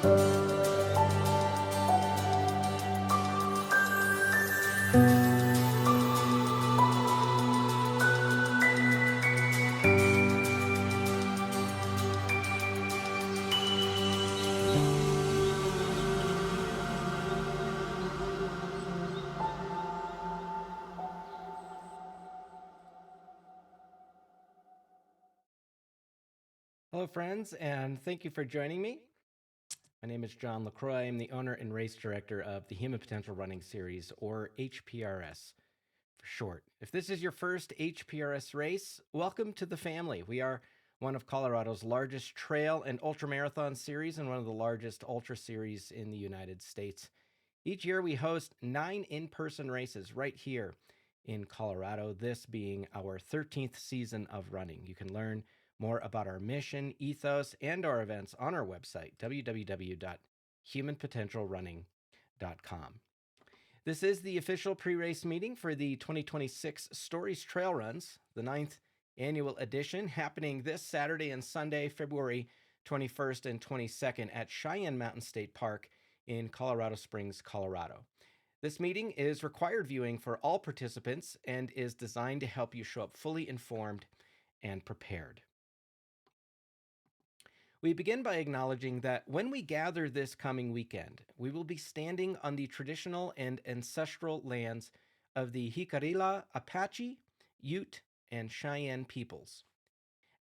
Hello, friends, and thank you for joining me. My name is John LaCroix. I'm the owner and race director of the Human Potential Running Series, or HPRS for short. If this is your first HPRS race, welcome to the family. We are one of Colorado's largest trail and ultramarathon series and one of the largest ultra series in the United States. Each year we host 9 in-person races right here in Colorado, this being our 13th season of running. You can learn more about our mission, ethos, and our events on our website, www.humanpotentialrunning.com. This is the official pre-race meeting for the 2026 Stories Trail Runs, the 9th annual edition, happening this Saturday and Sunday, February 21st and 22nd at Cheyenne Mountain State Park in Colorado Springs, Colorado. This meeting is required viewing for all participants and is designed to help you show up fully informed and prepared. We begin by acknowledging that when we gather this coming weekend, we will be standing on the traditional and ancestral lands of the Jicarilla, Apache, Ute, and Cheyenne peoples.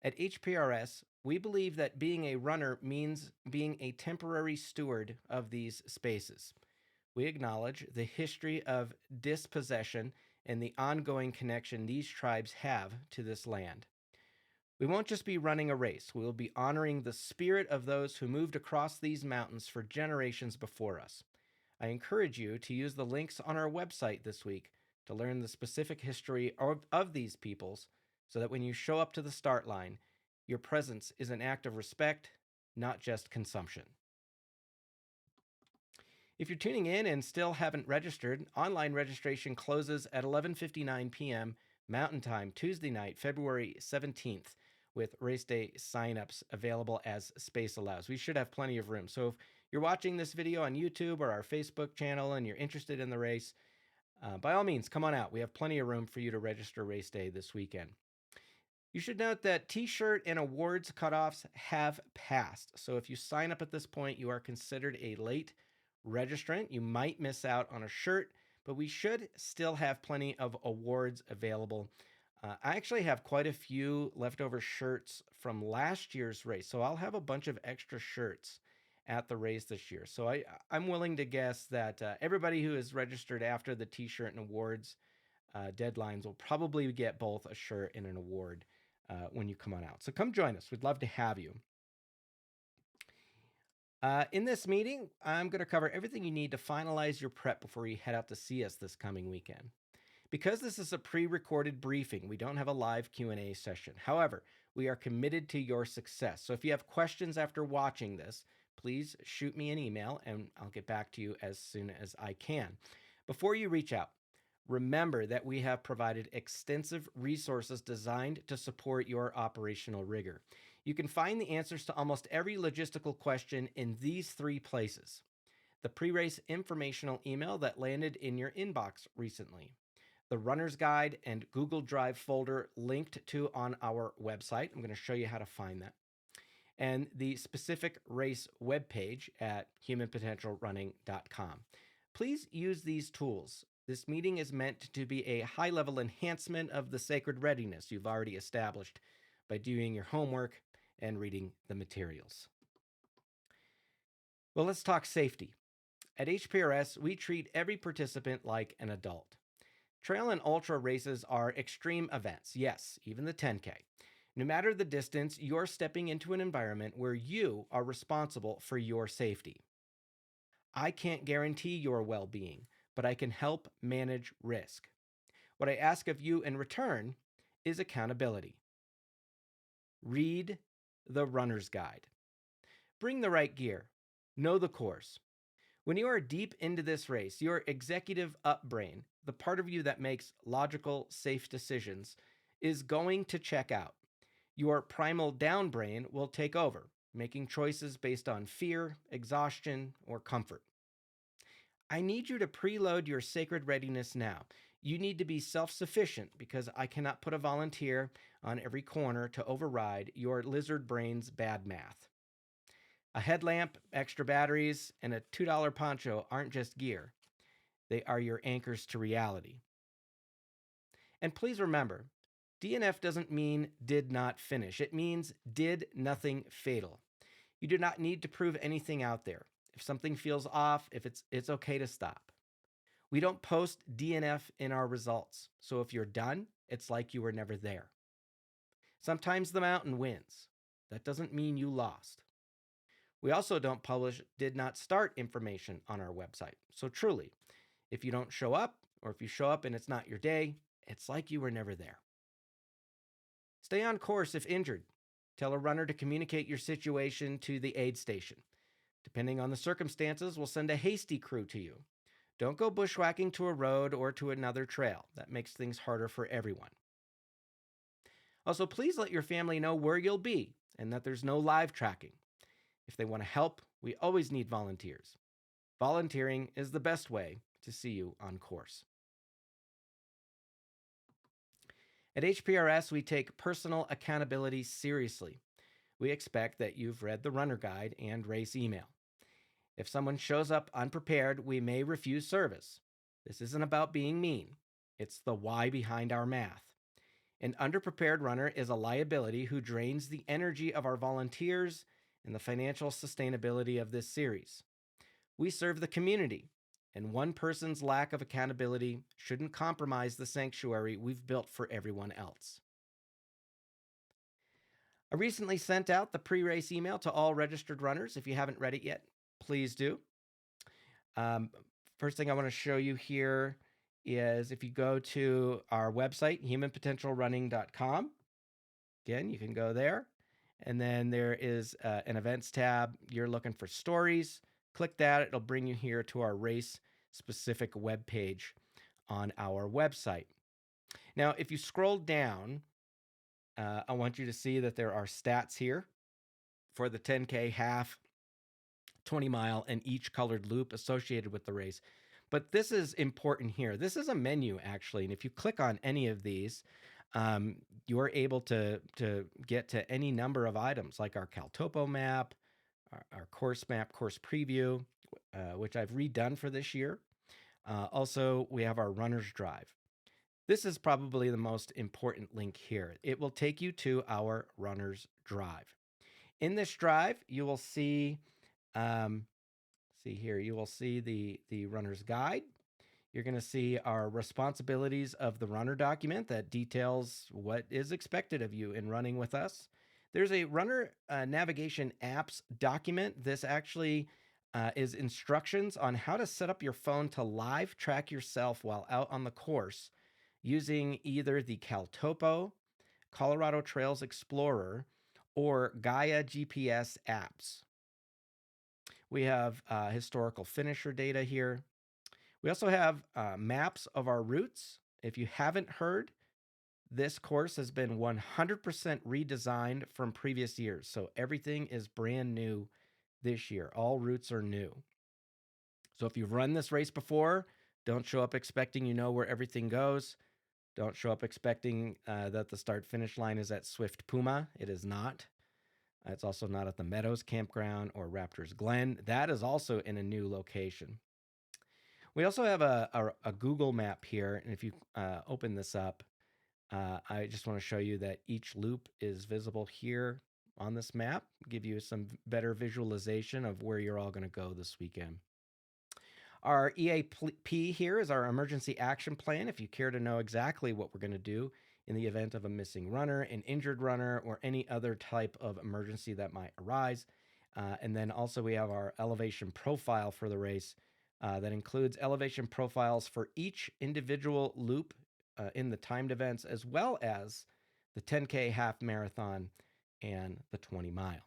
At HPRS, we believe that being a runner means being a temporary steward of these spaces. We acknowledge the history of dispossession and the ongoing connection these tribes have to this land. We won't just be running a race, we will be honoring the spirit of those who moved across these mountains for generations before us. I encourage you to use the links on our website this week to learn the specific history of these peoples so that when you show up to the start line, your presence is an act of respect, not just consumption. If you're tuning in and still haven't registered, online registration closes at 11:59 p.m. Mountain Time, Tuesday night, February 17th, with race day signups available as space allows. We should have plenty of room. So if you're watching this video on YouTube or our Facebook channel and you're interested in the race, by all means, come on out. We have plenty of room for you to register race day this weekend. You should note that t-shirt and awards cutoffs have passed. So if you sign up at this point, you are considered a late registrant. You might miss out on a shirt, but we should still have plenty of awards available. I actually have quite a few leftover shirts from last year's race, so I'll have a bunch of extra shirts at the race this year. So I'm willing to guess that everybody who is registered after the t-shirt and awards deadlines will probably get both a shirt and an award when you come on out. So come join us. We'd love to have you. In this meeting, I'm going to cover everything you need to finalize your prep before you head out to see us this coming weekend. Because this is a pre-recorded briefing, we don't have a live Q&A session. However, we are committed to your success. So if you have questions after watching this, please shoot me an email and I'll get back to you as soon as I can. Before you reach out, remember that we have provided extensive resources designed to support your operational rigor. You can find the answers to almost every logistical question in these 3 places. The pre-race informational email that landed in your inbox recently, the runner's guide and Google Drive folder linked to on our website. I'm going to show you how to find that. And the specific race webpage at humanpotentialrunning.com. Please use these tools. This meeting is meant to be a high-level enhancement of the sacred readiness you've already established by doing your homework and reading the materials. Well, let's talk safety. At HPRS, we treat every participant like an adult. Trail and ultra races are extreme events, yes, even the 10K. No matter the distance, you're stepping into an environment where you are responsible for your safety. I can't guarantee your well-being, but I can help manage risk. What I ask of you in return is accountability. Read the runner's guide. Bring the right gear. Know the course. When you are deep into this race, your executive up brain, the part of you that makes logical, safe decisions, is going to check out. Your primal down brain will take over. making choices based on fear, exhaustion, or comfort. I need you to preload your sacred readiness now. You need to be self sufficient because I cannot put a volunteer on every corner to override your lizard brain's bad math. A headlamp, extra batteries, and a $2 poncho aren't just gear, they are your anchors to reality. And please remember, DNF doesn't mean did not finish, it means did nothing fatal. You do not need to prove anything out there. If something feels off, if it's okay to stop. We don't post DNF in our results. So if you're done, it's like you were never there. Sometimes the mountain wins. That doesn't mean you lost. We also don't publish did not start information on our website. So truly, if you don't show up, or if you show up and it's not your day, it's like you were never there. Stay on course if injured. Tell a runner to communicate your situation to the aid station. Depending on the circumstances, we'll send a hasty crew to you. Don't go bushwhacking to a road or to another trail. That makes things harder for everyone. Also, please let your family know where you'll be and that there's no live tracking. If they want to help, we always need volunteers. Volunteering is the best way to see you on course. At HPRS, we take personal accountability seriously. We expect that you've read the runner guide and race email. If someone shows up unprepared, we may refuse service. This isn't about being mean. It's the why behind our math. An underprepared runner is a liability who drains the energy of our volunteers and the financial sustainability of this series. We serve the community, and one person's lack of accountability shouldn't compromise the sanctuary we've built for everyone else. I recently sent out the pre-race email to all registered runners. If you haven't read it yet, please do. First thing I want to show you here is if you go to our website, humanpotentialrunning.com. Again, you can go there. And then there is an events tab. You're looking for stories. Click that. It'll bring you here to our race-specific webpage on our website. Now, if you scroll down, I want you to see that there are stats here for the 10K, half, 20 mile, and each colored loop associated with the race. But this is important here. This is a menu, actually. And if you click on any of these, you're able to get to any number of items like our CalTopo map, our course map, course preview, which I've redone for this year. Also, we have our runner's drive. This is probably the most important link here. It will take you to our runner's drive. In this drive, you will see, you will see the runner's guide. You're going to see our responsibilities of the runner document that details what is expected of you in running with us. There's a runner navigation apps document. This actually is instructions on how to set up your phone to live track yourself while out on the course using either the CalTopo, Colorado Trails Explorer, or Gaia GPS apps. We have historical finisher data here. We also have maps of our routes. If you haven't heard, this course has been 100% redesigned from previous years. So everything is brand new this year. All routes are new. So if you've run this race before, don't show up expecting you know where everything goes. Don't show up expecting that the start-finish line is at Swift Puma. It is not. It's also not at the Meadows Campground or Raptors Glen. That is also in a new location. We also have a Google map here, and if you open this up, I just want to show you that each loop is visible here on this map, give you some better visualization of where you're all going to go this weekend. Our EAP here is our emergency action plan. If you care to know exactly what we're going to do in the event of a missing runner, an injured runner, or any other type of emergency that might arise. And then also we have our elevation profile for the race that includes elevation profiles for each individual loop in the timed events, as well as the 10K half marathon and the 20 mile.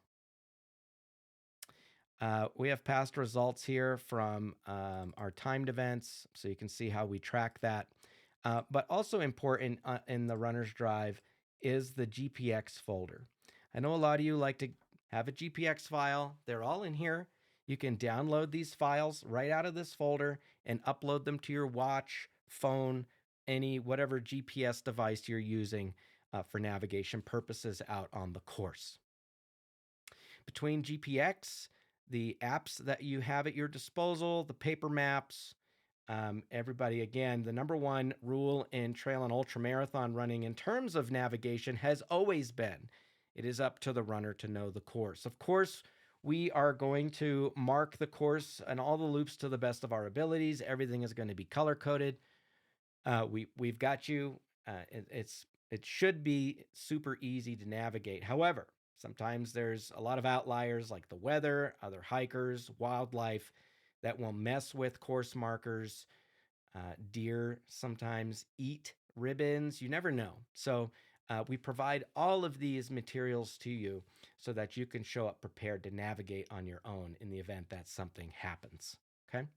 We have past results here from our timed events, so you can see how we track that. But also important in the runner's drive is the GPX folder. I know a lot of you like to have a GPX file. They're all in here. You can download these files right out of this folder and upload them to your watch, phone, whatever GPS device you're using for navigation purposes out on the course. Between GPX, the apps that you have at your disposal, the paper maps, everybody, again, the number one rule in trail and ultra marathon running in terms of navigation has always been, it is up to the runner to know the course. Of course, we are going to mark the course and all the loops to the best of our abilities. Everything is going to be color coded. We've got you. It should be super easy to navigate. However, sometimes there's a lot of outliers like the weather, other hikers, wildlife that will mess with course markers. Deer sometimes eat ribbons. You never know. So we provide all of these materials to you so that you can show up prepared to navigate on your own in the event that something happens. Okay.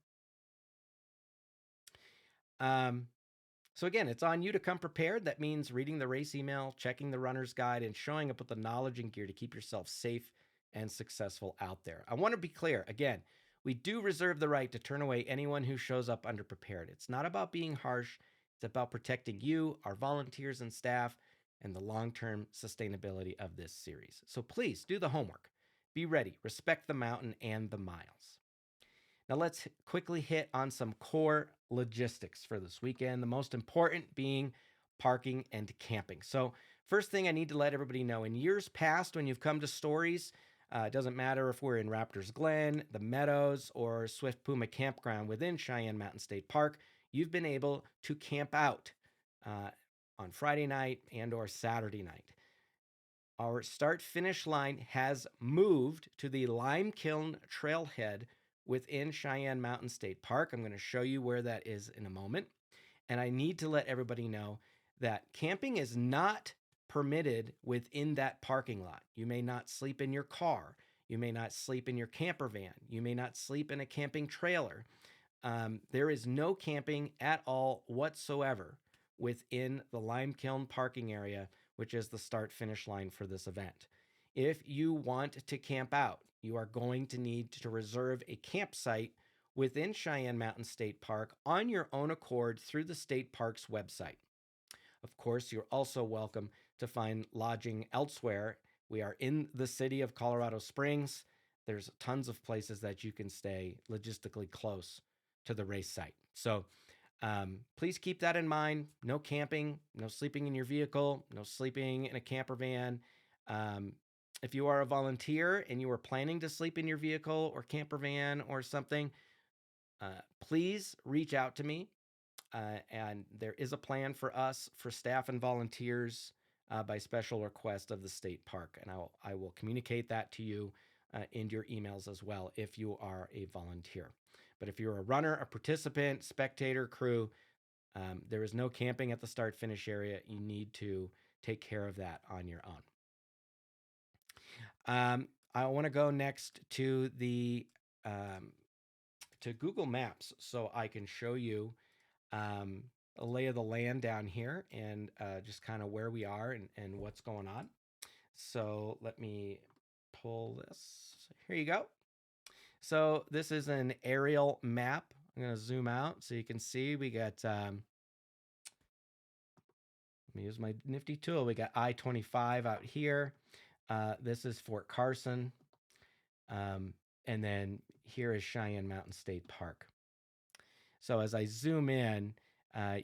So again, it's on you to come prepared. That means reading the race email, checking the runner's guide, and showing up with the knowledge and gear to keep yourself safe and successful out there. I want to be clear, again, we do reserve the right to turn away anyone who shows up underprepared. It's not about being harsh. It's about protecting you, our volunteers and staff, and the long-term sustainability of this series. So please do the homework. Be ready. Respect the mountain and the miles. Now let's quickly hit on some core logistics for this weekend, the most important being parking and camping. So first thing I need to let everybody know, in years past when you've come to stories, it doesn't matter if we're in Raptors Glen, the Meadows, or Swift Puma Campground within Cheyenne Mountain State Park, you've been able to camp out on Friday night and or Saturday night. Our start-finish line has moved to the Lime Kiln Trailhead within Cheyenne Mountain State Park. I'm going to show you where that is in a moment. And I need to let everybody know that camping is not permitted within that parking lot. You may not sleep in your car. You may not sleep in your camper van. You may not sleep in a camping trailer. There is no camping at all whatsoever within the Lime Kiln parking area, which is the start-finish line for this event. If you want to camp out, you are going to need to reserve a campsite within Cheyenne Mountain State Park on your own accord through the state park's website. Of course, you're also welcome to find lodging elsewhere. We are in the city of Colorado Springs. There's tons of places that you can stay logistically close to the race site. So please keep that in mind. No camping, no sleeping in your vehicle, no sleeping in a camper van. If you are a volunteer and you are planning to sleep in your vehicle or camper van or something, please reach out to me. And there is a plan for us, for staff and volunteers, by special request of the state park. And I will communicate that to you in your emails as well if you are a volunteer. But if you're a runner, a participant, spectator, crew, there is no camping at the start-finish area. You need to take care of that on your own. I want to go next to the to Google Maps so I can show you a lay of the land down here and just kind of where we are and what's going on. So let me pull this. Here you go. So this is an aerial map. I'm going to zoom out so you can see we got, let me use my nifty tool. We got I-25 out here. This is Fort Carson. And then here is Cheyenne Mountain State Park. So as I zoom in,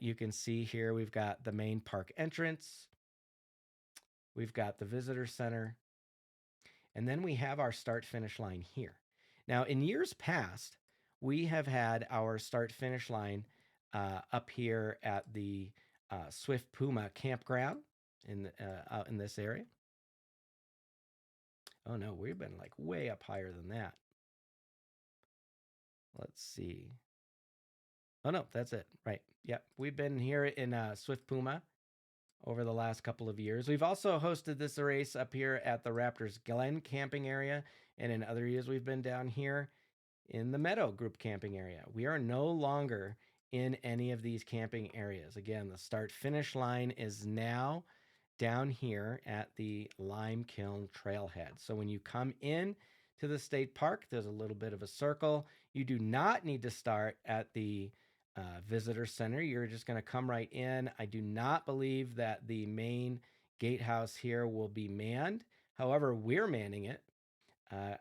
you can see here we've got the main park entrance. We've got the visitor center. And then we have our start-finish line here. Now, in years past, we have had our start-finish line up here at the Swift Puma campground out in this area. Oh no, we've been like way up higher than that. Let's see. Oh no, that's it. Right. Yep. We've been here in Swift Puma over the last couple of years. We've also hosted this race up here at the Raptors Glen camping area. And in other years, we've been down here in the Meadow group camping area. We are no longer in any of these camping areas. Again, the start-finish line is now down here at the Lime Kiln Trailhead. So when you come in to the state park, there's a little bit of a circle. You do not need to start at the visitor center. You're just going to come right in. I do not believe that the main gatehouse here will be manned. However, we're manning it.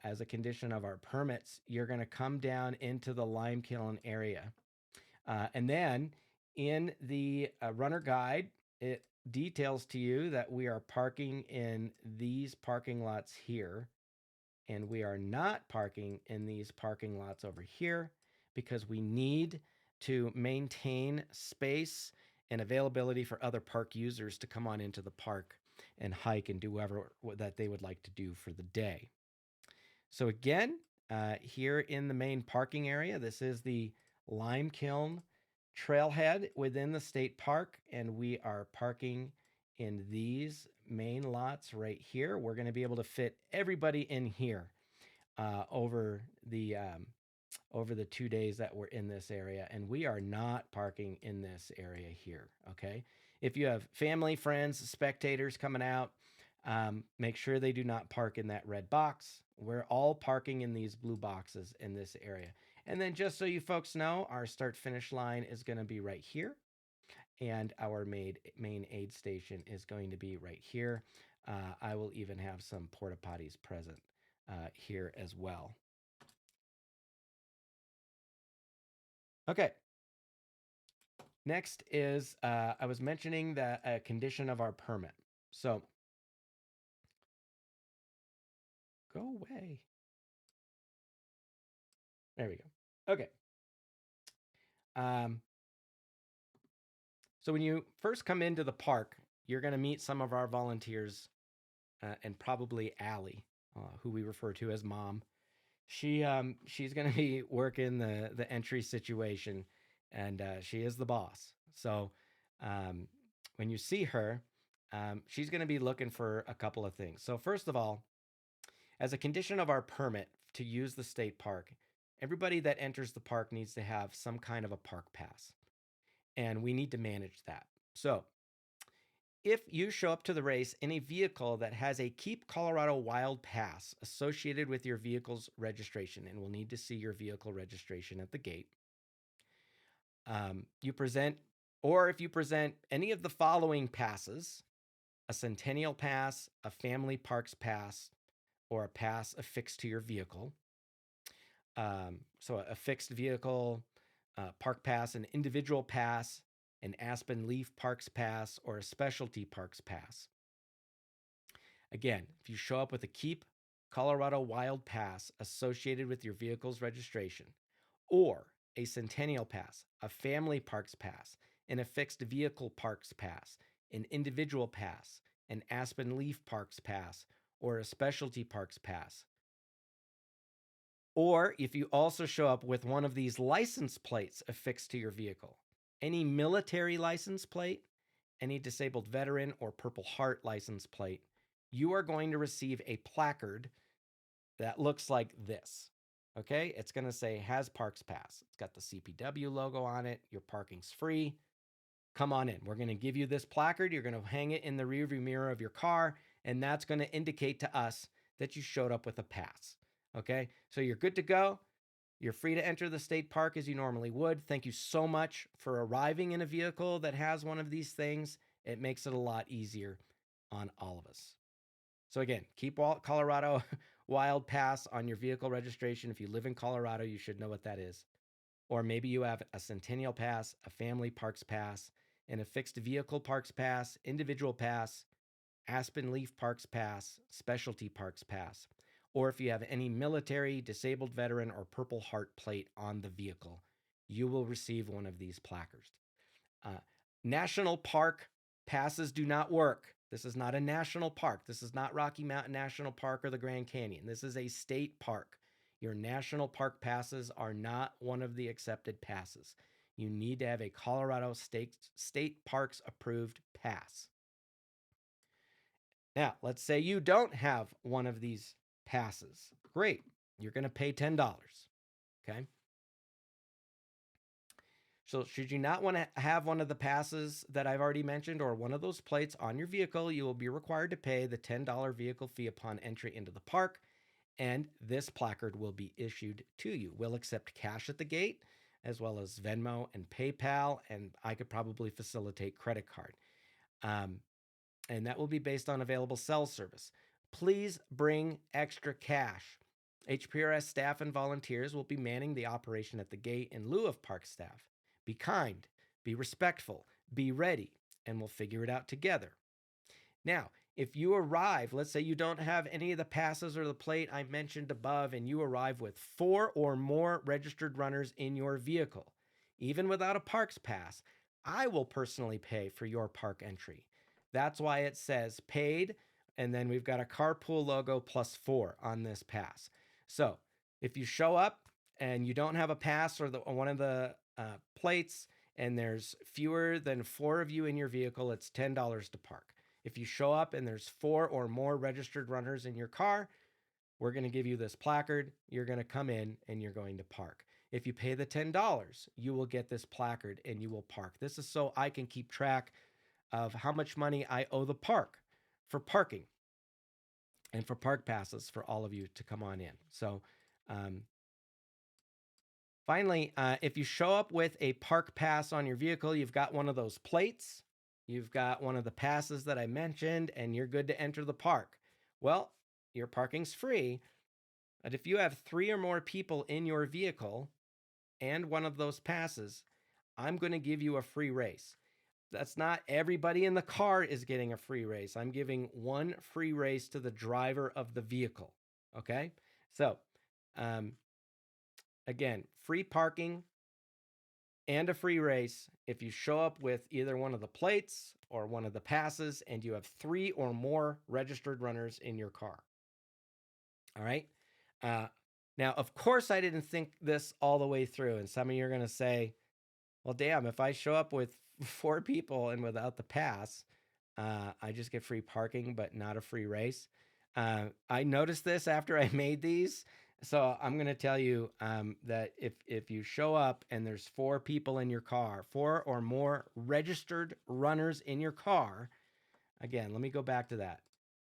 As a condition of our permits, you're going to come down into the Lime Kiln area. And then in the runner guide, it details to you that we are parking in these parking lots here, and we are not parking in these parking lots over here because we need to maintain space and availability for other park users to come on into the park and hike and do whatever that they would like to do for the day. So again, here in the main parking area, this is the Lime Kiln Trailhead within the state park, and we are parking in these main lots right here. We're going to be able to fit everybody in here over the 2 days that we're in this area, and we are not parking in this area here. Okay, if you have family, friends, spectators coming out, make sure they do not park in that red box. We're all parking in these blue boxes in this area. And then just so you folks know, our start finish line is going to be right here. And our main aid station is going to be right here. I will even have some porta potties present here as well. Okay. Next is, I was mentioning the condition of our permit. So go away. There we go. Okay. So when you first come into the park, you're going to meet some of our volunteers and probably Allie, who we refer to as Mom. She's going to be working the entry situation, and she is the boss. So when you see her, she's going to be looking for a couple of things. So first of all, as a condition of our permit to use the state park, everybody that enters the park needs to have some kind of a park pass, and we need to manage that. So if you show up to the race in a vehicle that has a Keep Colorado Wild Pass associated with your vehicle's registration, and we'll need to see your vehicle registration at the gate, you present, or if you present any of the following passes, a Centennial Pass, a Family Parks Pass, or a pass affixed to your vehicle. So a fixed vehicle, park pass, an individual pass, an Aspen Leaf Parks Pass, or a Specialty Parks Pass. Again, if you show up with a Keep Colorado Wild Pass associated with your vehicle's registration, or a Centennial Pass, a Family Parks Pass, an affixed vehicle Parks Pass, an individual pass, an Aspen Leaf Parks Pass, or a Specialty Parks Pass. Or if you also show up with one of these license plates affixed to your vehicle, any military license plate, any disabled veteran or Purple Heart license plate, you are going to receive a placard that looks like this. Okay, it's going to say has Parks Pass. It's got the CPW logo on it. Your parking's free. Come on in. We're going to give you this placard. You're going to hang it in the rearview mirror of your car, and that's going to indicate to us that you showed up with a pass. Okay, so you're good to go. You're free to enter the state park as you normally would. Thank you so much for arriving in a vehicle that has one of these things. It makes it a lot easier on all of us. So again, keep Colorado Wild Pass on your vehicle registration. If you live in Colorado, you should know what that is. Or maybe you have a Centennial Pass, a Family Parks Pass, and a fixed vehicle Parks Pass, individual pass, Aspen Leaf Parks Pass, Specialty Parks Pass. Or if you have any military, disabled veteran, or Purple Heart plate on the vehicle, you will receive one of these placards. National park passes do not work. This is not a national park. This is not Rocky Mountain National Park or the Grand Canyon. This is a state park. Your national park passes are not one of the accepted passes. You need to have a Colorado state parks approved pass. Now, let's say you don't have one of these passes. Great. You're going to pay $10. Okay. So should you not want to have one of the passes that I've already mentioned or one of those plates on your vehicle, you will be required to pay the $10 vehicle fee upon entry into the park, and this placard will be issued to you. We'll accept cash at the gate, as well as Venmo and PayPal, and I could probably facilitate credit card. And that will be based on available cell service. Please bring extra cash. HPRS staff and volunteers will be manning the operation at the gate in lieu of park staff. Be kind, be respectful, be ready, and we'll figure it out together. Now, if you arrive, let's say you don't have any of the passes or the plate I mentioned above, and you arrive with 4 or more registered runners in your vehicle, even without a parks pass, I will personally pay for your park entry. That's why it says paid, and then we've got a carpool logo +4 on this pass. So if you show up and you don't have a pass or one of the plates, and there's fewer than 4 of you in your vehicle, it's $10 to park. If you show up and there's 4 or more registered runners in your car, we're going to give you this placard. You're going to come in and you're going to park. If you pay the $10, you will get this placard and you will park. This is so I can keep track of how much money I owe the park for parking and for park passes for all of you to come on in. So, finally, if you show up with a park pass on your vehicle, you've got one of those plates, you've got one of the passes that I mentioned, and you're good to enter the park. Well, your parking's free, but if you have 3 or more people in your vehicle and one of those passes, I'm going to give you a free race. That's not everybody in the car is getting a free race. I'm giving one free race to the driver of the vehicle. Okay? So, again, free parking and a free race if you show up with either one of the plates or one of the passes and you have 3 or more registered runners in your car. All right? Now, of course, I didn't think this all the way through. And some of you are going to say, well, damn, if I show up with 4 people and without the pass, I just get free parking, but not a free race. I noticed this after I made these. So I'm going to tell you that if you show up and there's 4 people in your car, 4 or more registered runners in your car, again, let me go back to that.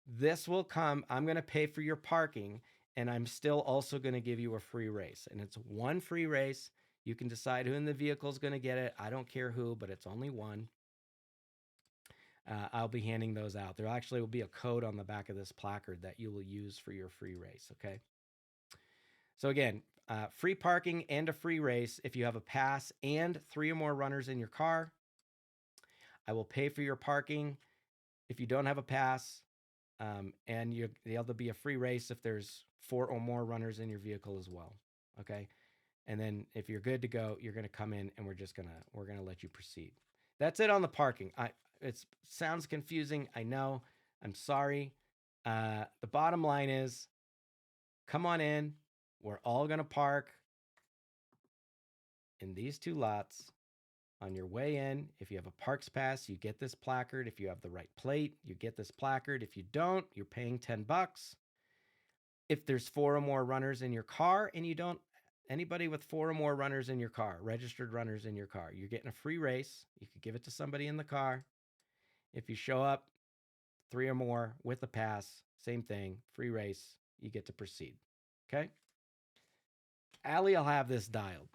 This will come, I'm going to pay for your parking, and I'm still also going to give you a free race. And it's one free race. You can decide who in the vehicle is going to get it. I don't care who, but it's only one. I'll be handing those out. There actually will be a code on the back of this placard that you will use for your free race, okay? So again, free parking and a free race if you have a pass and 3 or more runners in your car. I will pay for your parking if you don't have a pass, and there'll be a free race if there's 4 or more runners in your vehicle as well, okay? And then if you're good to go, you're going to come in and we're going to let you proceed. That's it on the parking. It sounds confusing. I know. I'm sorry. The bottom line is, come on in. We're all going to park in these 2 lots. On your way in, if you have a parks pass, you get this placard. If you have the right plate, you get this placard. If you don't, you're paying $10. If there's 4 or more runners in your car and you don't, anybody with 4 or more runners in your car, registered runners in your car, you're getting a free race. You could give it to somebody in the car. If you show up 3 or more with a pass, same thing, free race, you get to proceed. Okay? Allie will have this dialed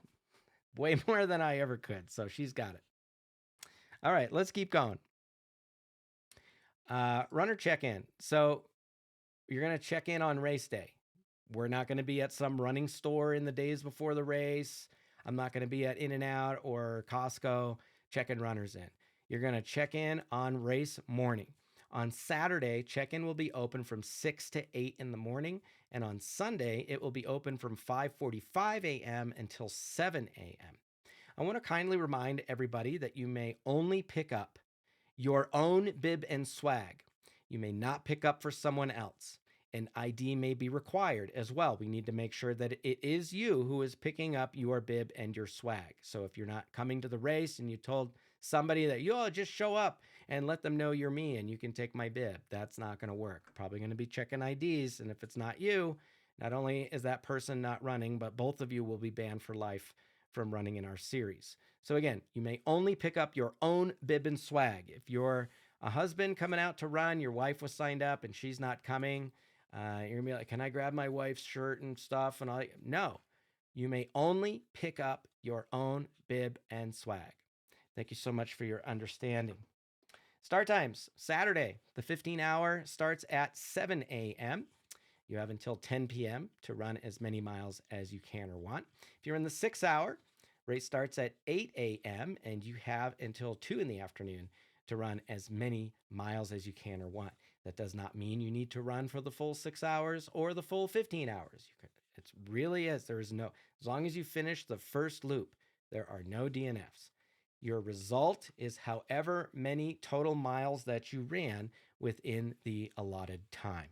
way more than I ever could, so she's got it. All right, let's keep going. Runner check-in. So you're going to check in on race day. We're not going to be at some running store in the days before the race. I'm not going to be at In-N-Out or Costco checking runners in. You're going to check in on race morning. On Saturday, check-in will be open from 6 to 8 in the morning, and on Sunday, it will be open from 5:45 a.m. until 7 a.m. I want to kindly remind everybody that you may only pick up your own bib and swag. You may not pick up for someone else. An ID may be required as well. We need to make sure that it is you who is picking up your bib and your swag. So if you're not coming to the race and you told somebody that you'll just show up and let them know you're me and you can take my bib, that's not going to work. Probably going to be checking IDs. And if it's not you, not only is that person not running, but both of you will be banned for life from running in our series. So again, you may only pick up your own bib and swag. If you're a husband coming out to run, your wife was signed up and she's not coming, you're gonna be like, can I grab my wife's shirt and stuff? And all no, you may only pick up your own bib and swag. Thank you so much for your understanding. Start times, Saturday, the 15-hour starts at 7 a.m. You have until 10 p.m. to run as many miles as you can or want. If you're in the 6-hour, race starts at 8 a.m. and you have until 2 in the afternoon to run as many miles as you can or want. That does not mean you need to run for the full 6 hours or the full 15 hours. It really is. There is no, as long as you finish the first loop, there are no DNFs. Your result is however many total miles that you ran within the allotted time.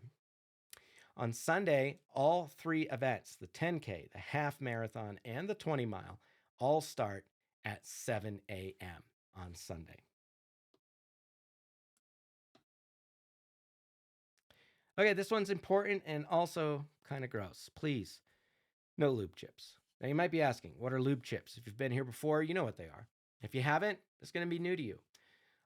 On Sunday, all 3 events, the 10K, the half marathon, and the 20 mile, all start at 7 a.m. on Sunday. Okay, this one's important and also kind of gross. Please, no lube chips. Now you might be asking, what are lube chips? If you've been here before, you know what they are. If you haven't, it's going to be new to you.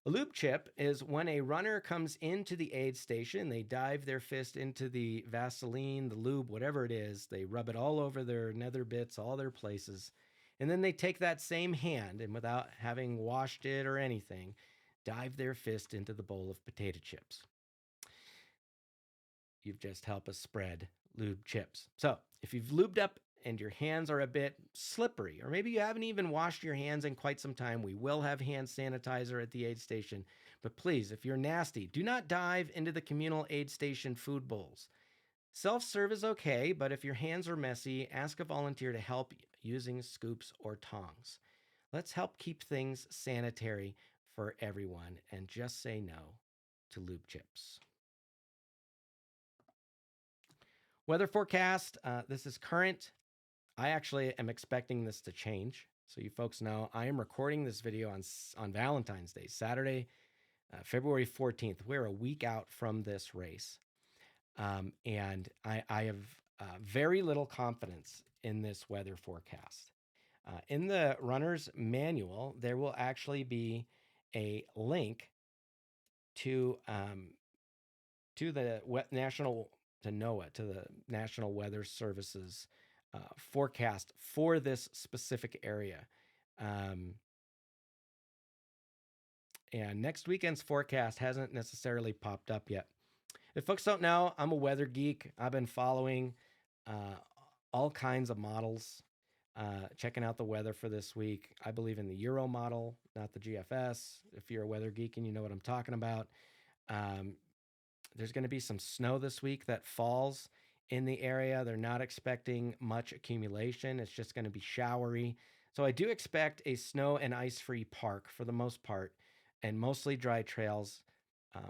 A lube chip is when a runner comes into the aid station, they dive their fist into the Vaseline, the lube, whatever it is, they rub it all over their nether bits, all their places, and then they take that same hand and without having washed it or anything, dive their fist into the bowl of potato chips. You've just helped us spread lube chips. So if you've lubed up and your hands are a bit slippery, or maybe you haven't even washed your hands in quite some time, we will have hand sanitizer at the aid station. But please, if you're nasty, do not dive into the communal aid station food bowls. Self-serve is okay, but if your hands are messy, ask a volunteer to help using scoops or tongs. Let's help keep things sanitary for everyone and just say no to lube chips. Weather forecast, this is current. I actually am expecting this to change. So you folks know, I am recording this video on Valentine's Day, Saturday, February 14th. We're a week out from this race. And I have very little confidence in this weather forecast. In the runner's manual, there will actually be a link to the National Weather Service's forecast for this specific area. And next weekend's forecast hasn't necessarily popped up yet. If folks don't know, I'm a weather geek. I've been following all kinds of models, checking out the weather for this week. I believe in the Euro model, not the GFS. If you're a weather geek and you know what I'm talking about. There's going to be some snow this week that falls in the area. They're not expecting much accumulation. It's just going to be showery. So I do expect a snow and ice-free park for the most part, and mostly dry trails.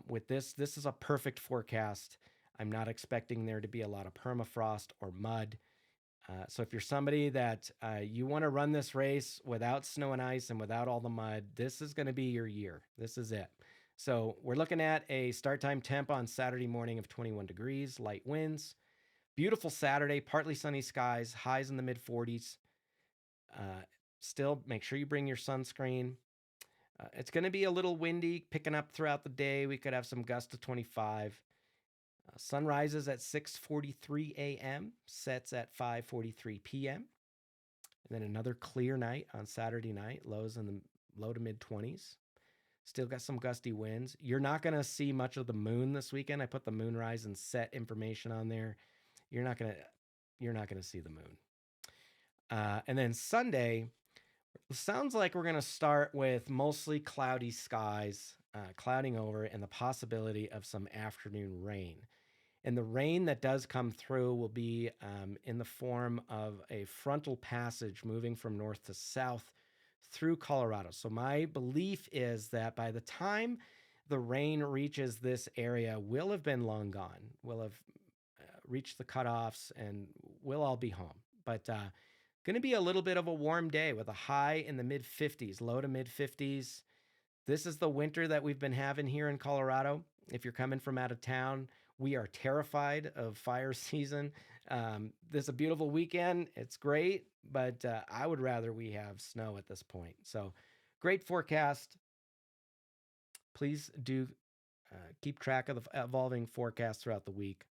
With this is a perfect forecast. I'm not expecting there to be a lot of permafrost or mud. So if you're somebody that you want to run this race without snow and ice and without all the mud, this is going to be your year. This is it. So we're looking at a start time temp on Saturday morning of 21 degrees, light winds. Beautiful Saturday, partly sunny skies, highs in the mid 40s. Still, make sure you bring your sunscreen. It's going to be a little windy, picking up throughout the day. We could have some gusts to 25. Sun rises at 6:43 a.m., sets at 5:43 p.m. And then another clear night on Saturday night, lows in the low to mid 20s. Still got some gusty winds. You're not going to see much of the moon this weekend. I put the moonrise and set information on there. You're not going to see the moon. And then Sunday, sounds like we're going to start with mostly cloudy skies, clouding over, and the possibility of some afternoon rain. And the rain that does come through will be in the form of a frontal passage moving from north to south through Colorado. So my belief is that by the time the rain reaches this area, we'll have been long gone. We'll have reached the cutoffs and we'll all be home. But going to be a little bit of a warm day with a high in the mid 50s, low to mid 50s. This is the winter that we've been having here in Colorado. If you're coming from out of town, we are terrified of fire season. This is a beautiful weekend. It's great, but I would rather we have snow at this point. So, great forecast. Please do keep track of the evolving forecast throughout the week.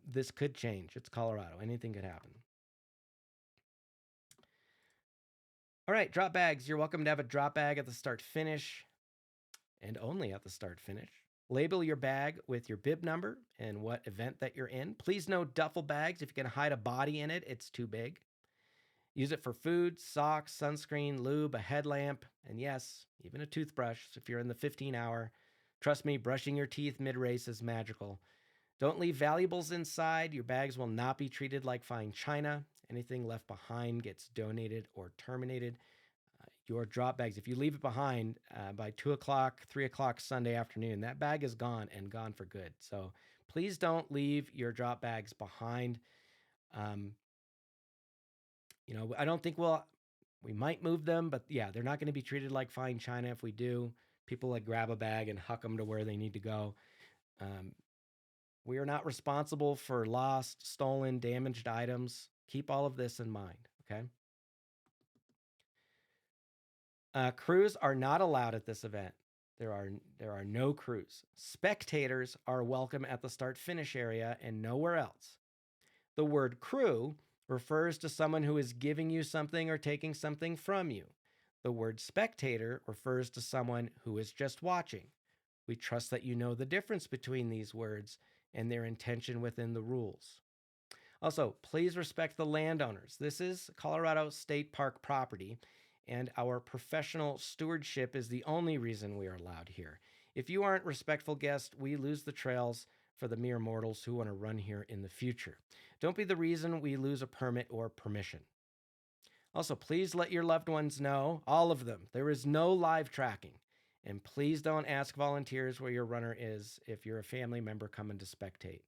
This could change. It's Colorado. Anything could happen. All right, drop bags. You're welcome to have a drop bag at the start finish and only at the start finish. Label your bag with your bib number and what event that you're in. Please no duffel bags. If you're going to hide a body in it, it's too big. Use it for food, socks, sunscreen, lube, a headlamp, and yes, even a toothbrush if you're in the 15-hour. Trust me, brushing your teeth mid-race is magical. Don't leave valuables inside. Your bags will not be treated like fine china. Anything left behind gets donated or terminated. Your drop bags, if you leave it behind by 2 o'clock, 3 o'clock Sunday afternoon, that bag is gone and gone for good. So please don't leave your drop bags behind. I don't think we might move them, but yeah, they're not going to be treated like fine china. If we do, people like grab a bag and huck them to where they need to go. We are not responsible for lost, stolen, damaged items. Keep all of this in mind, okay? Crews are not allowed at this event. There are no crews. Spectators are welcome at the start-finish area and nowhere else. The word crew refers to someone who is giving you something or taking something from you. The word spectator refers to someone who is just watching. We trust that you know the difference between these words and their intention within the rules. Also, please respect the landowners. This is Colorado State Park property, and our professional stewardship is the only reason we are allowed here. If you aren't respectful guests, we lose the trails for the mere mortals who want to run here in the future. Don't be the reason we lose a permit or permission. Also, please let your loved ones know, all of them, there is no live tracking. And please don't ask volunteers where your runner is if you're a family member coming to spectate.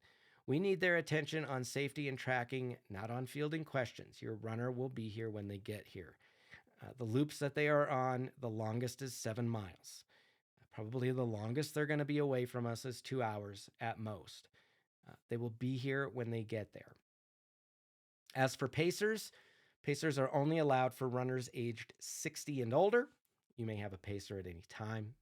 We need their attention on safety and tracking, not on fielding questions. Your runner will be here when they get here. The loops that they are on, the longest is 7 miles. Probably the longest they're going to be away from us is 2 hours at most. They will be here when they get there. As for pacers, pacers are only allowed for runners aged 60 and older. You may have a pacer at any time.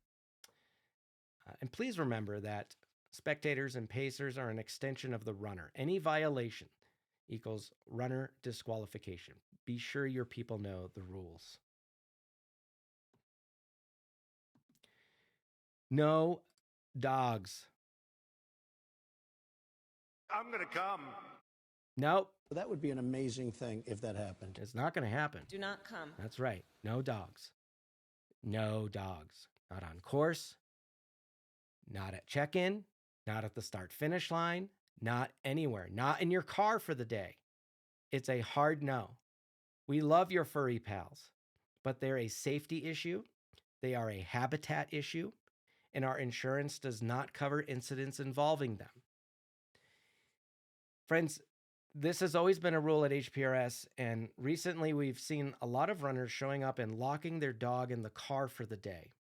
And please remember that spectators and pacers are an extension of the runner. Any violation equals runner disqualification. Be sure your people know the rules. No dogs. I'm going to come. Nope. That would be an amazing thing if that happened. It's not going to happen. Do not come. That's right. No dogs. No dogs. Not on course. Not at check-in. Not at the start-finish line. Not anywhere. Not in your car for the day. It's a hard no. We love your furry pals, but they're a safety issue. They are a habitat issue, and our insurance does not cover incidents involving them. Friends, this has always been a rule at HPRS, and recently we've seen a lot of runners showing up and locking their dog in the car for the day.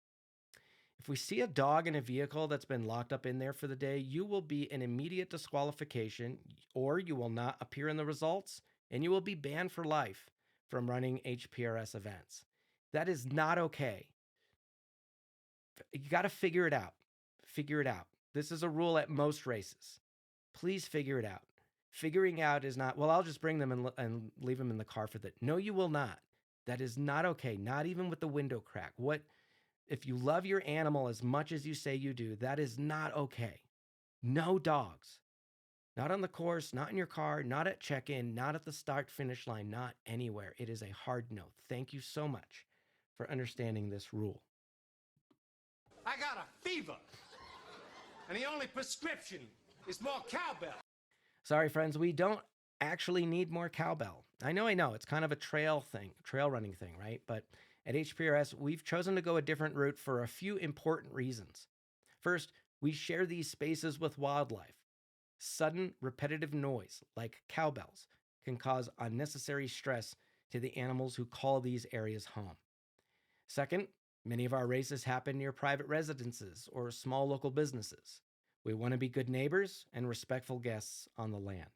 If we see a dog in a vehicle that's been locked up in there for the day, you will be an immediate disqualification, or you will not appear in the results, and you will be banned for life from running HPRS events. That is not okay. You got to figure it out. Figure it out. This is a rule at most races. Please figure it out. Figuring out is not, well, I'll just bring them and leave them in the car for that. No, you will not. That is not okay. Not even with the window crack. If you love your animal as much as you say you do, that is not okay. No dogs. Not on the course, not in your car, not at check-in, not at the start-finish line, not anywhere. It is a hard no. Thank you so much for understanding this rule. I got a fever, and the only prescription is more cowbell. Sorry, friends, we don't actually need more cowbell. I know. It's kind of a trail running thing, right? But at HPRS, we've chosen to go a different route for a few important reasons. First, we share these spaces with wildlife. Sudden, repetitive noise, like cowbells, can cause unnecessary stress to the animals who call these areas home. Second, many of our races happen near private residences or small local businesses. We want to be good neighbors and respectful guests on the land.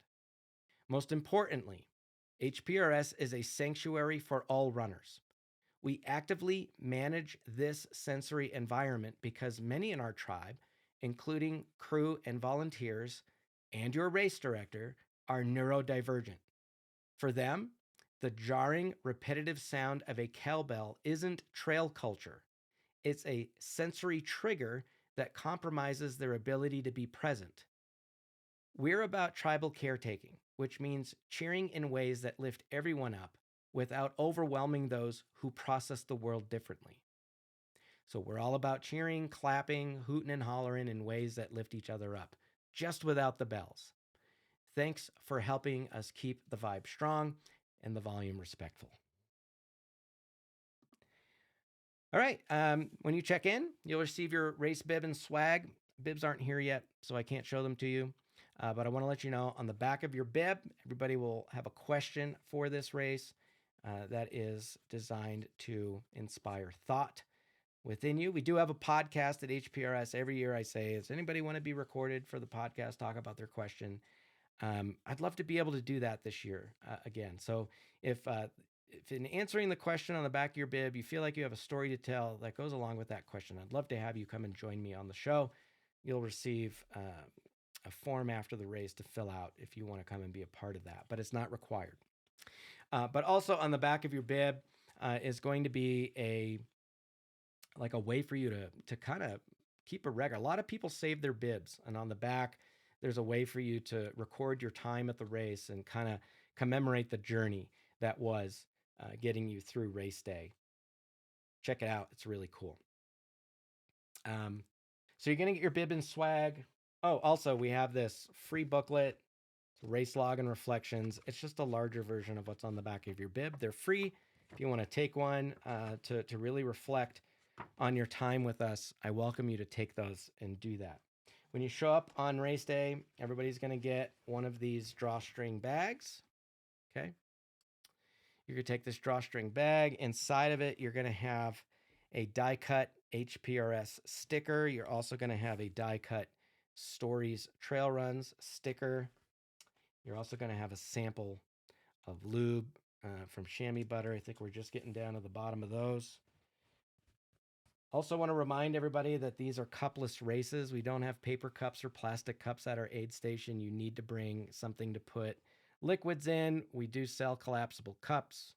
Most importantly, HPRS is a sanctuary for all runners. We actively manage this sensory environment because many in our tribe, including crew and volunteers and your race director, are neurodivergent. For them, the jarring, repetitive sound of a cowbell isn't trail culture. It's a sensory trigger that compromises their ability to be present. We're about tribal caretaking, which means cheering in ways that lift everyone up without overwhelming those who process the world differently. So we're all about cheering, clapping, hooting, and hollering in ways that lift each other up, just without the bells. Thanks for helping us keep the vibe strong and the volume respectful. All right. When you check in, you'll receive your race bib and swag. Bibs aren't here yet, so I can't show them to you. But I want to let you know on the back of your bib, everybody will have a question for this race that is designed to inspire thought within you. We do have a podcast at HPRS. Every year I say, does anybody want to be recorded for the podcast, talk about their question? I'd love to be able to do that this year again. So if in answering the question on the back of your bib, you feel like you have a story to tell that goes along with that question, I'd love to have you come and join me on the show. You'll receive a form after the race to fill out if you want to come and be a part of that, but it's not required. But also on the back of your bib is going to be a way for you to kind of keep a record. A lot of people save their bibs, and on the back, there's a way for you to record your time at the race and kind of commemorate the journey that was getting you through race day. Check it out. It's really cool. So you're going to get your bib and swag. Oh, also, we have this free booklet, race log and reflections. It's just a larger version of what's on the back of your bib. They're free. If you want to take one to really reflect on your time with us, I welcome you to take those and do that. When you show up on race day, everybody's going to get one of these drawstring bags. Okay. You're going to take this drawstring bag. Inside of it, you're going to have a die-cut HPRS sticker. You're also going to have a die-cut Stories Trail Runs sticker. You're also going to have a sample of lube from chamois butter. I think we're just getting down to the bottom of those. Also want to remind everybody that these are cupless races. We don't have paper cups or plastic cups at our aid station. You need to bring something to put liquids in. We do sell collapsible cups.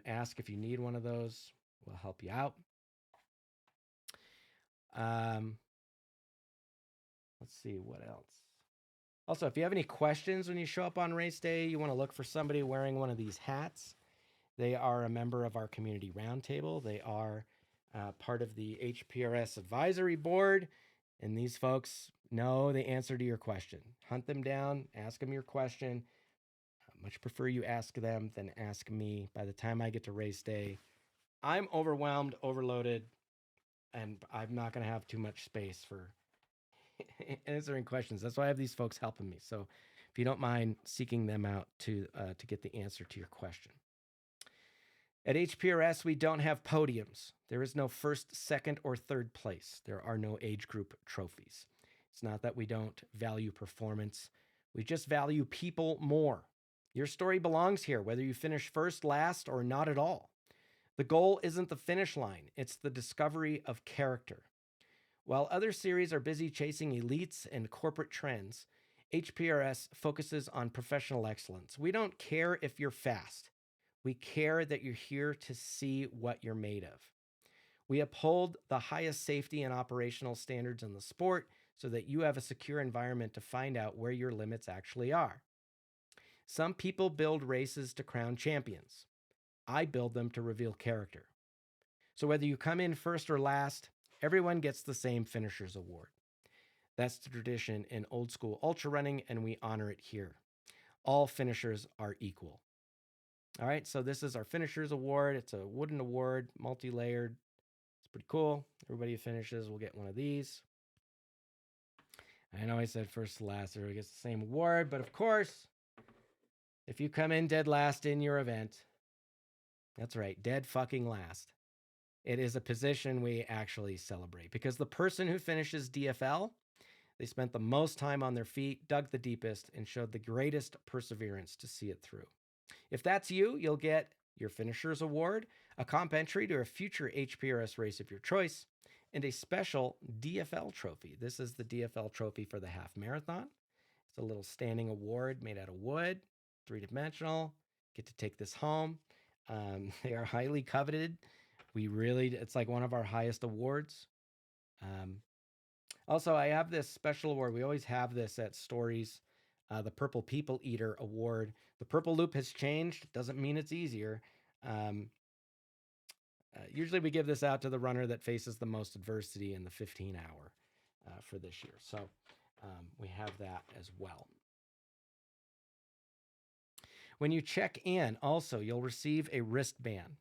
Ask if you need one of those. We'll help you out. Let's see what else. Also, if you have any questions when you show up on race day, you want to look for somebody wearing one of these hats. They are a member of our community roundtable. They are part of the HPRS advisory board, and these folks know the answer to your question. Hunt them down, ask them your question. I much prefer you ask them than ask me. By the time I get to race day, I'm overwhelmed, overloaded, and I'm not going to have too much space for answering questions. That's why I have these folks helping me. So if you don't mind seeking them out to get the answer to your question. At HPRS, we don't have podiums. There is no first, second, or third place. There are no age group trophies. It's not that we don't value performance. We just value people more. Your story belongs here, whether you finish first, last, or not at all. The goal isn't the finish line. It's the discovery of character. While other series are busy chasing elites and corporate trends, HPRS focuses on professional excellence. We don't care if you're fast. We care that you're here to see what you're made of. We uphold the highest safety and operational standards in the sport so that you have a secure environment to find out where your limits actually are. Some people build races to crown champions. I build them to reveal character. So whether you come in first or last, everyone gets the same Finisher's Award. That's the tradition in old school ultra running, and we honor it here. All finishers are equal. All right, so this is our Finisher's Award. It's a wooden award, multi-layered. It's pretty cool. Everybody who finishes will get one of these. I know I said first to last, everybody gets the same award, but of course, if you come in dead last in your event, that's right, dead fucking last, it is a position we actually celebrate because the person who finishes DFL, They spent the most time on their feet, dug the deepest, and showed the greatest perseverance to see it through. If that's you, you'll get your Finisher's Award, a comp entry to a future HPRS race of your choice, and a special DFL trophy. This is the DFL trophy for the half marathon. It's a little standing award made out of wood, three-dimensional. Get to take this home. They are highly coveted. It's like one of our highest awards. Also, I have this special award. We always have this at Stories, the Purple People Eater Award. The purple loop has changed. Doesn't mean it's easier. Usually we give this out to the runner that faces the most adversity in the 15-hour for this year. So we have that as well. When you check in, also, you'll receive a wristband.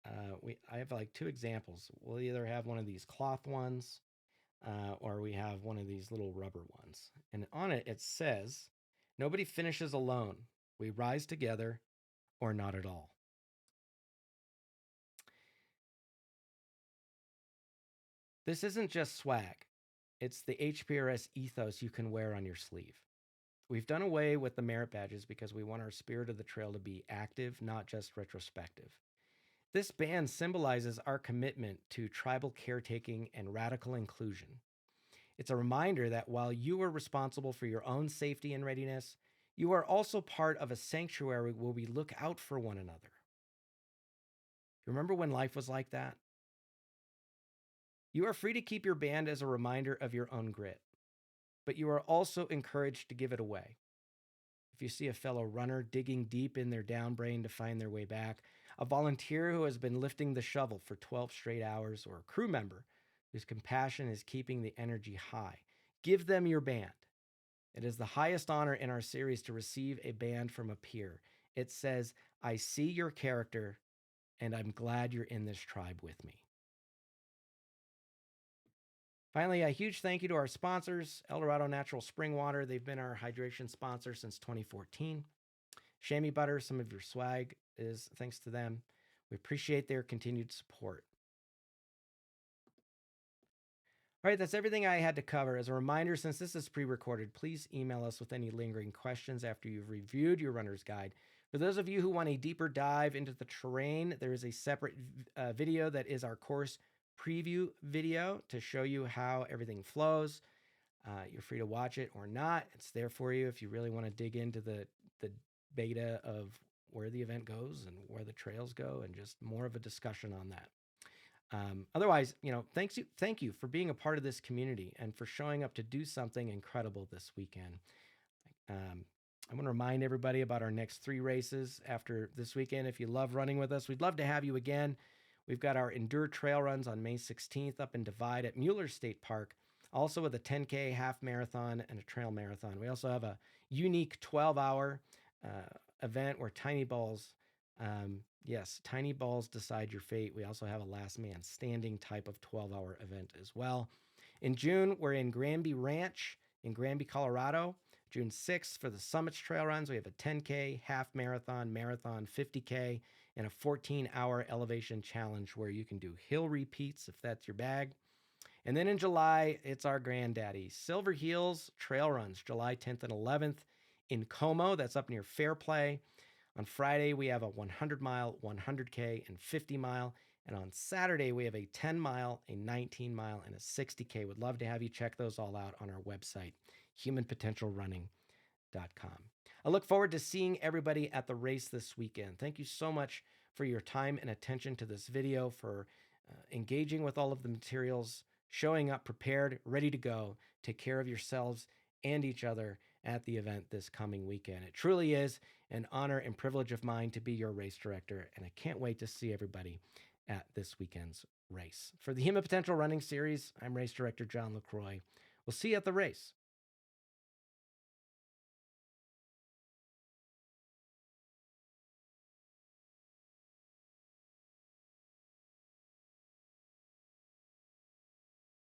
I have like 2 examples. We'll either have one of these cloth ones or we have one of these little rubber ones. And on it, it says, "Nobody finishes alone. We rise together or not at all." This isn't just swag. It's the HPRS ethos you can wear on your sleeve. We've done away with the merit badges because we want our spirit of the trail to be active, not just retrospective. This band symbolizes our commitment to tribal caretaking and radical inclusion. It's a reminder that while you are responsible for your own safety and readiness, you are also part of a sanctuary where we look out for one another. Remember when life was like that? You are free to keep your band as a reminder of your own grit, but you are also encouraged to give it away. If you see a fellow runner digging deep in their down brain to find their way back, a volunteer who has been lifting the shovel for 12 straight hours, or a crew member whose compassion is keeping the energy high, give them your band. It is the highest honor in our series to receive a band from a peer. It says, "I see your character, and I'm glad you're in this tribe with me." Finally, a huge thank you to our sponsors, Eldorado Natural Spring Water. They've been our hydration sponsor since 2014. Chamois Butter, some of your swag is thanks to them. We appreciate their continued support. All right, that's everything I had to cover. As a reminder, since this is pre-recorded, please email us with any lingering questions after you've reviewed your runner's guide. For those of you who want a deeper dive into the terrain, there is a separate video that is our course preview video to show you how everything flows. You're free to watch it or not. It's there for you if you really want to dig into the beta of where the event goes and where the trails go, and just more of a discussion on that. Otherwise, thank you for being a part of this community and for showing up to do something incredible this weekend. I want to remind everybody about our next 3 races after this weekend. If you love running with us, we'd love to have you again. We've got our Endure Trail Runs on May 16th up in Divide at Mueller State Park, also with a 10K half marathon and a trail marathon. We also have a unique 12-hour event where tiny balls decide your fate. We also have a last man standing type of 12-hour event as well. In June, we're in Granby Ranch in Granby, Colorado. June 6th for the Summits Trail Runs, we have a 10K, half marathon, 50K, and a 14-hour elevation challenge where you can do hill repeats if that's your bag. And then in July, it's our granddaddy, Silver Heels Trail Runs, July 10th and 11th in Como. That's up near Fairplay. On Friday, we have a 100-mile, 100K, and 50-mile. And on Saturday, we have a 10-mile, a 19-mile, and a 60K. Would love to have you check those all out on our website, humanpotentialrunning.com. I look forward to seeing everybody at the race this weekend. Thank you so much for your time and attention to this video, for engaging with all of the materials, showing up prepared, ready to go. Take care of yourselves and each other at the event this coming weekend. It truly is an honor and privilege of mine to be your race director, and I can't wait to see everybody at this weekend's race. For the Human Potential Running Series, I'm race director John LaCroix. We'll see you at the race.